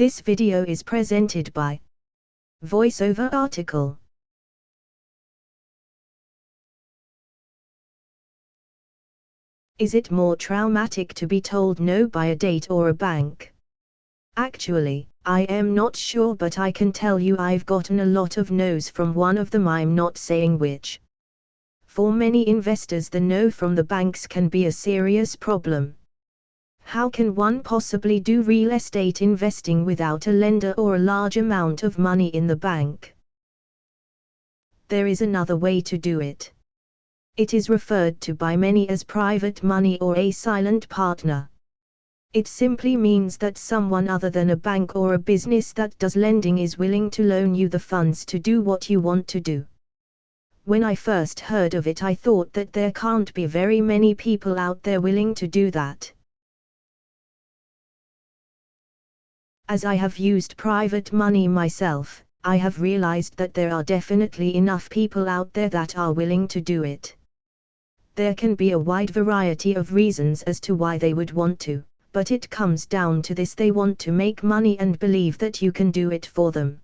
This video is presented by VoiceOver article. Is it more traumatic to be told no by a date or a bank? Actually, I am not sure, but I can tell you I've gotten a lot of no's from one of them, I'm not saying which. For many investors, the no from the banks can be a serious problem. How can one possibly do real estate investing without a lender or a large amount of money in the bank? There is another way to do it. It is referred to by many as private money or a silent partner. It simply means that someone other than a bank or a business that does lending is willing to loan you the funds to do what you want to do. When I first heard of it, I thought that there can't be very many people out there willing to do that. As I have used private money myself, I have realized that there are definitely enough people out there that are willing to do it. There can be a wide variety of reasons as to why they would want to, but it comes down to this: they want to make money and believe that you can do it for them.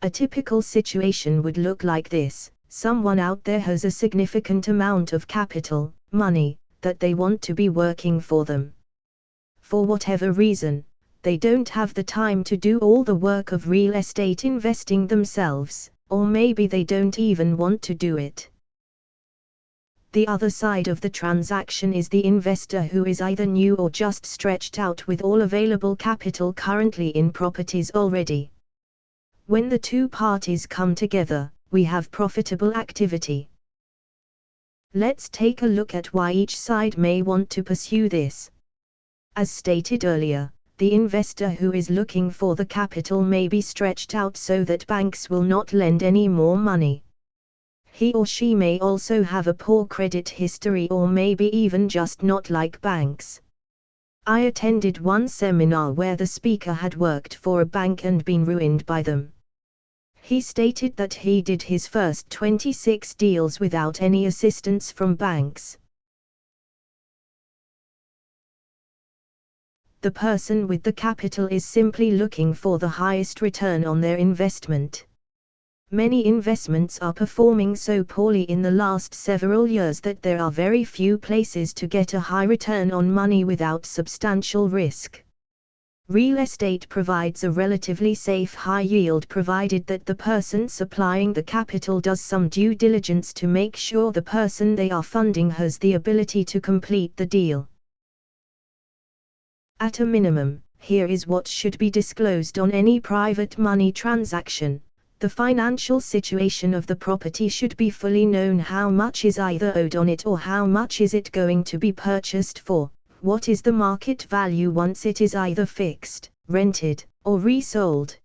A typical situation would look like this: someone out there has a significant amount of capital, money, that they want to be working for them. For whatever reason, they don't have the time to do all the work of real estate investing themselves, or maybe they don't even want to do it. The other side of the transaction is the investor who is either new or just stretched out with all available capital currently in properties already. When the two parties come together, we have profitable activity. Let's take a look at why each side may want to pursue this. As stated earlier, the investor who is looking for the capital may be stretched out so that banks will not lend any more money. He or she may also have a poor credit history, or maybe even just not like banks. I attended one seminar where the speaker had worked for a bank and been ruined by them. He stated that he did his first 26 deals without any assistance from banks. The person with the capital is simply looking for the highest return on their investment. Many investments are performing so poorly in the last several years that there are very few places to get a high return on money without substantial risk. Real estate provides a relatively safe high yield, provided that the person supplying the capital does some due diligence to make sure the person they are funding has the ability to complete the deal. At a minimum, here is what should be disclosed on any private money transaction. The financial situation of the property should be fully known. How much is either owed on it, or how much is it going to be purchased for? What is the market value once it is either fixed, rented, or resold?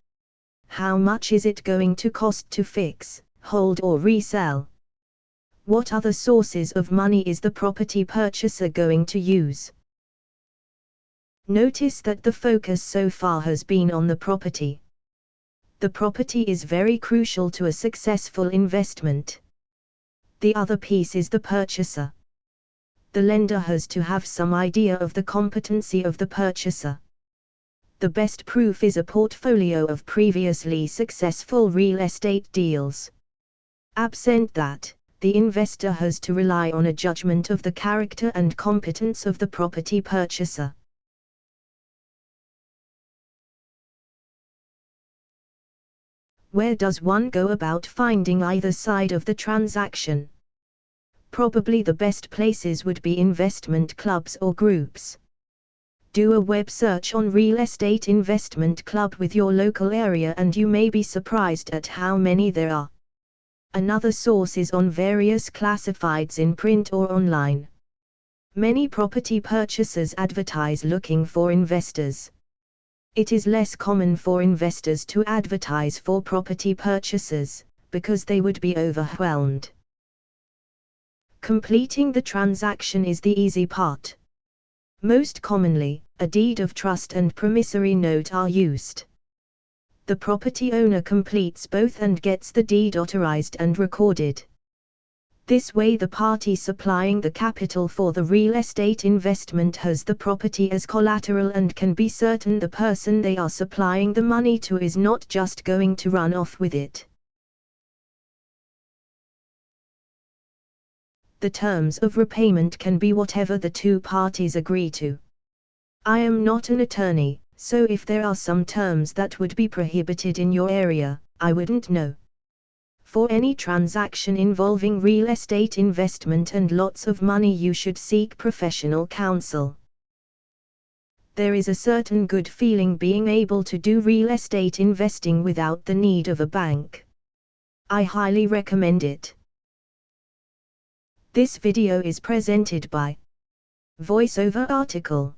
How much is it going to cost to fix, hold, or resell? What other sources of money is the property purchaser going to use? Notice that the focus so far has been on the property. The property is very crucial to a successful investment. The other piece is the purchaser. The lender has to have some idea of the competency of the purchaser. The best proof is a portfolio of previously successful real estate deals. Absent that, the investor has to rely on a judgment of the character and competence of the property purchaser. Where does one go about finding either side of the transaction? Probably the best places would be investment clubs or groups. Do a web search on real estate investment club with your local area and you may be surprised at how many there are. Another source is on various classifieds in print or online. Many property purchasers advertise looking for investors. It is less common for investors to advertise for property purchasers, because they would be overwhelmed. Completing the transaction is the easy part. Most commonly, a deed of trust and promissory note are used. The property owner completes both and gets the deed authorized and recorded. This way the party supplying the capital for the real estate investment has the property as collateral and can be certain the person they are supplying the money to is not just going to run off with it. The terms of repayment can be whatever the two parties agree to. I am not an attorney, so if there are some terms that would be prohibited in your area, I wouldn't know. For any transaction involving real estate investment and lots of money, you should seek professional counsel. There is a certain good feeling being able to do real estate investing without the need of a bank. I highly recommend it. This video is presented by VoiceOver article.